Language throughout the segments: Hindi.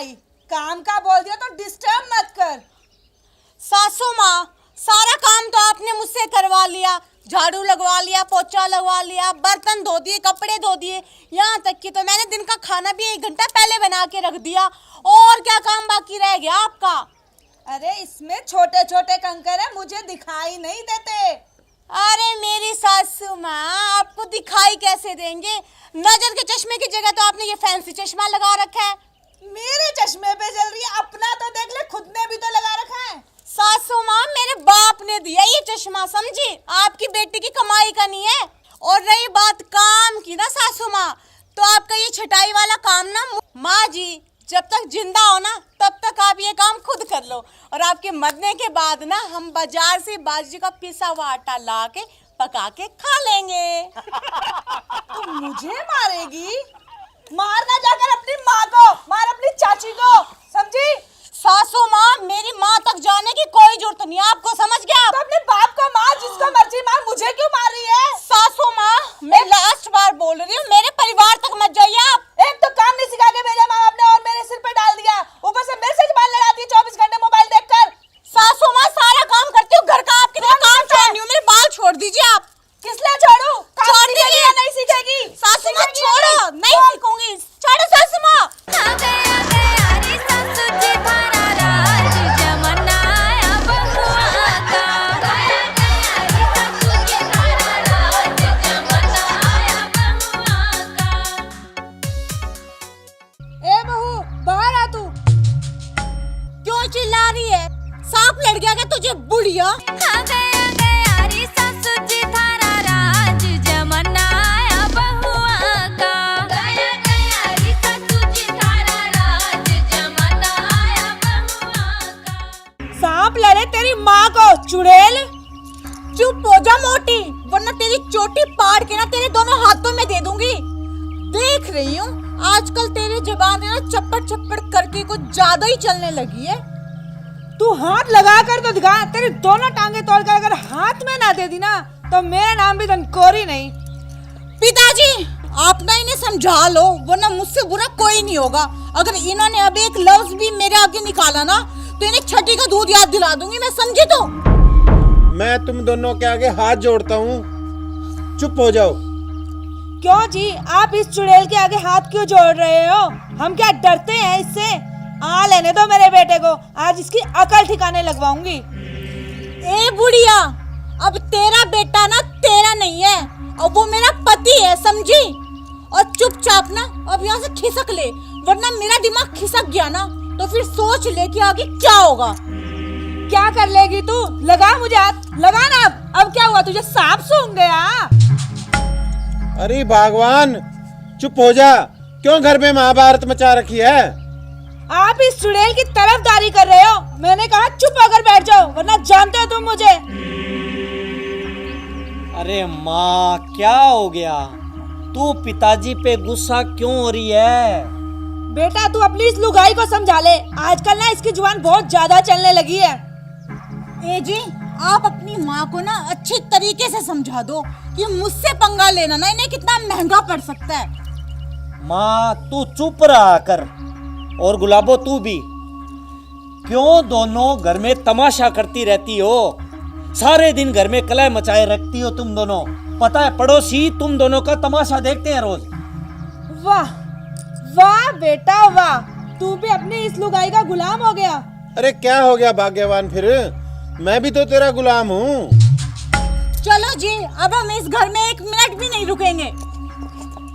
आई, काम का बोल दिया तो डिस्टर्ब मत कर। सासू माँ, सारा काम तो आपने मुझसे करवा लिया, झाड़ू लगवा लिया, पोछा लगवा लिया, बर्तन धो दिए, कपड़े धो दिए, यहाँ तक कि तो मैंने दिन का खाना भी 1 घंटा पहले बना के रख दिया। और क्या काम बाकी रह गया आपका? अरे इसमें छोटे छोटे कंकर है, मुझे दिखाई नहीं देते। अरे मेरी सासू माँ, आपको दिखाई कैसे देंगे? नजर के चश्मे की जगह तो आपने ये फैंसी चश्मा लगा रखा है। मेरे चश्मे पे जल रही है, अपना तो देख ले, खुद ने भी तो लगा रखा है। सासू माँ, मेरे बाप ने दिया ये चश्मा, समझी? आपकी बेटी की कमाई का नहीं है। और रही बात काम की ना सासू माँ, तो आपका ये छटाई वाला काम ना माँ जी, जब तक जिंदा हो ना तब तक आप ये काम खुद कर लो, और आपके मरने के बाद ना हम बाजार से बाजरे का पिसा हुआ आटा ला के पका के खा लेंगे। तू मुझे मारेगी? मारना जाकर अपनी माँ को, मार अपनी चाची को, समझी? सासू माँ, मेरी माँ तक जाने की कोई जरूरत नहीं, आपको समझ गया? तो अपने बाप को मार, जिसको मर्जी मार, मुझे क्यों मार रही है? सासू माँ, मैं लास्ट बार बोल रही हूँ, मेरे परिवार तक मत जाइए आप। एक तो काम नहीं सिखा के भेजा माँ बाप ने, और मेरे सिर पे डाल दिया, ऊपर से मेरे से जुबान लड़ाती है 24 घंटे मोबाइल देखकर। सासू माँ, सारा काम करती हूँ घर का, आपकी तरह काम छोड़नी हूँ, मेरे बाल छोड़ दीजिए आप। किस लिए छोड़ू? छोड़ दीजिए। नहीं सीखेगी सासू माँ छोड़ो, नहीं सीखूंगी, छोड़ो सासू माँ। ए बहू, बाहर आ तू। क्यों चिल्ला रही है? सांप लड़ गया क्या तुझे बुढ़िया? सांप लड़े तेरी माँ को, चुड़ैल। चुप हो जा मोटी, वरना तेरी चोटी पाड़ के ना तेरे दोनों हाथों में दे दूंगी। देख रही हूँ आजकल तेरी जुबान ना चप्पड़ चप्पड़ करके कुछ ज्यादा ही चलने लगी है। तू हाथ लगा कर तो दिखा, तेरी दोनों टांगे तोड़कर अगर हाथ में ना दे दी ना तो मेरा नाम भी धनकोरी नहीं। पिताजी, आप ना इन्हें समझा लो, वरना मुझसे बुरा कोई नहीं होगा। अगर इन्होंने अब एक लफ्ज भी मेरे आगे निकाला ना तो इन्हें छठी का दूध याद दिला दूंगी मैं, समझी? तो मैं तुम दोनों के आगे हाथ जोड़ता हूँ, चुप हो जाओ। क्यों जी, आप इस चुड़ैल के आगे हाथ क्यों जोड़ रहे हो? हम क्या डरते हैं इससे? आ लेने दो मेरे बेटे को, आज इसकी अकल ठिकाने लगवाऊंगी। ए बुढ़िया, अब तेरा बेटा ना तेरा नहीं है, अब वो मेरा पति है, समझी? और चुपचाप ना अब यहाँ से खिसक ले, वरना मेरा दिमाग खिसक गया ना तो फिर सोच ले कि आगे क्या होगा। क्या कर लेगी तू? लगा मुझे हाथ, लगा ना। अब क्या हुआ, तुझे सांप सूंघ गया? अरे भगवान, चुप हो जा, क्यों घर में महाभारत मचा रखी है? आप इस चुड़ैल की तरफदारी कर रहे हो। मैंने कहा चुप होकर बैठ जाओ, वरना जानते हो तुम मुझे। अरे माँ, क्या हो गया? तू पिताजी पे गुस्सा क्यों हो रही है? बेटा तू अपनी इस लुगाई को समझा ले, आजकल ना इसकी जुबान बहुत ज्यादा चलने लगी है। ए जी, आप अपनी माँ को ना अच्छे तरीके से समझा दो कि मुझसे पंगा लेना ना इन्हें कितना महंगा पड़ सकता है। माँ, तू चुप रहा कर, और गुलाबो तू भी। क्यों दोनों घर में तमाशा करती रहती हो? सारे दिन घर में कलह मचाए रखती हो तुम दोनों। पता है, पड़ोसी तुम दोनों का तमाशा देखते हैं रोज। वाह वाह बेटा वाह, तू भी अपनी इस लुगाई का गुलाम हो गया। अरे क्या हो गया भाग्यवान, फिर मैं भी तो तेरा गुलाम हूँ। चलो जी, अब हम इस घर में 1 मिनट भी नहीं रुकेंगे।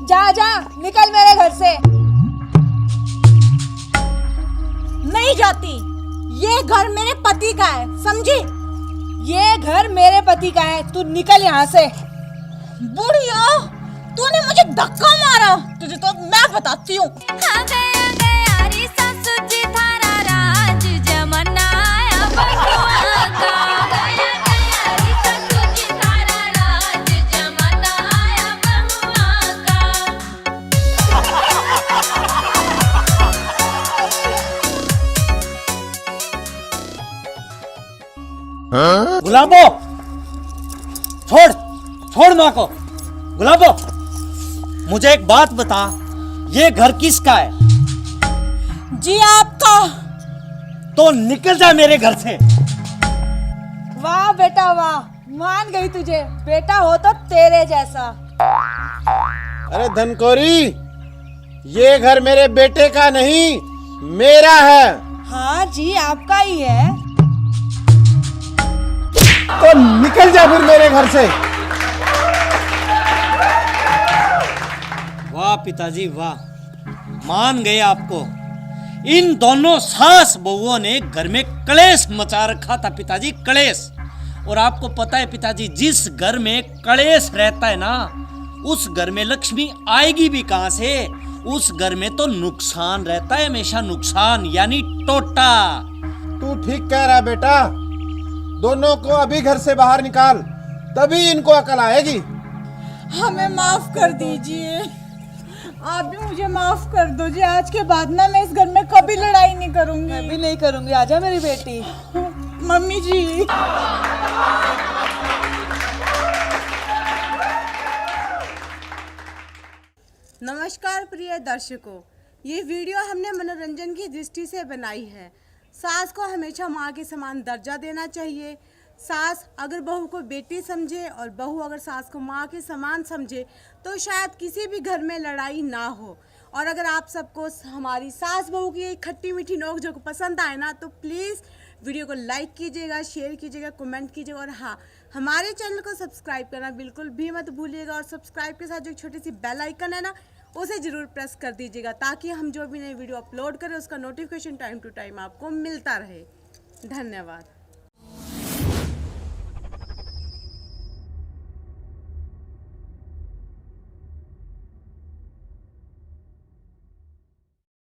जा जा, निकल मेरे घर से। नहीं जाती, ये घर मेरे पति का है, समझी? ये घर मेरे पति का है, तू निकल यहाँ से। बुढ़िया, तूने मुझे धक्का मारा, तुझे तो मैं बताती हूँ। गुलाबो, छोड़ छोड़ माँ को। गुलाबो, मुझे एक बात बता, ये घर किसका है? जी आपका। तो निकल जा मेरे घर से। वाह बेटा वाह, मान गई तुझे, बेटा हो तो तेरे जैसा। अरे धनकोरी, ये घर मेरे बेटे का नहीं, मेरा है। हाँ जी, आपका ही है। तो निकल जा फिर मेरे घर से। वाह पिताजी वाह, मान गए आपको। इन दोनों सास बहुओं ने घर में कलेश मचा रखा था पिताजी, कलेश। और आपको पता है पिताजी, जिस घर में कलेश रहता है ना, उस घर में लक्ष्मी आएगी भी कहां से। उस घर में तो नुकसान रहता है, हमेशा नुकसान, यानी टोटा। तू ठीक कह रहा बेटा, दोनों को अभी घर से बाहर निकाल, तभी इनको अकल आएगी। हमें माफ कर दीजिए, आप भी मुझे माफ कर दो जी। आज के बाद ना मैं इस घर में कभी लड़ाई नहीं करूंगी। मैं भी नहीं करूंगी, आजा मेरी बेटी। मम्मी जी। नमस्कार प्रिय दर्शकों, ये वीडियो हमने मनोरंजन की दृष्टि से बनाई है। सास को हमेशा माँ के समान दर्जा देना चाहिए। सास अगर बहू को बेटी समझे और बहू अगर सास को माँ के समान समझे तो शायद किसी भी घर में लड़ाई ना हो। और अगर आप सबको हमारी सास बहू की खट्टी मीठी नोक-झोंक पसंद आए ना, तो प्लीज़ वीडियो को लाइक कीजिएगा, शेयर कीजिएगा, कमेंट कीजिएगा। और हाँ, हमारे चैनल को सब्सक्राइब करना बिल्कुल भी मत भूलिएगा। और सब्सक्राइब के साथ जो छोटी सी बेल आइकन है ना, उसे ज़रूर प्रेस कर दीजिएगा, ताकि हम जो भी नई वीडियो अपलोड करें उसका नोटिफिकेशन टाइम टू टाइम आपको मिलता रहे। धन्यवाद।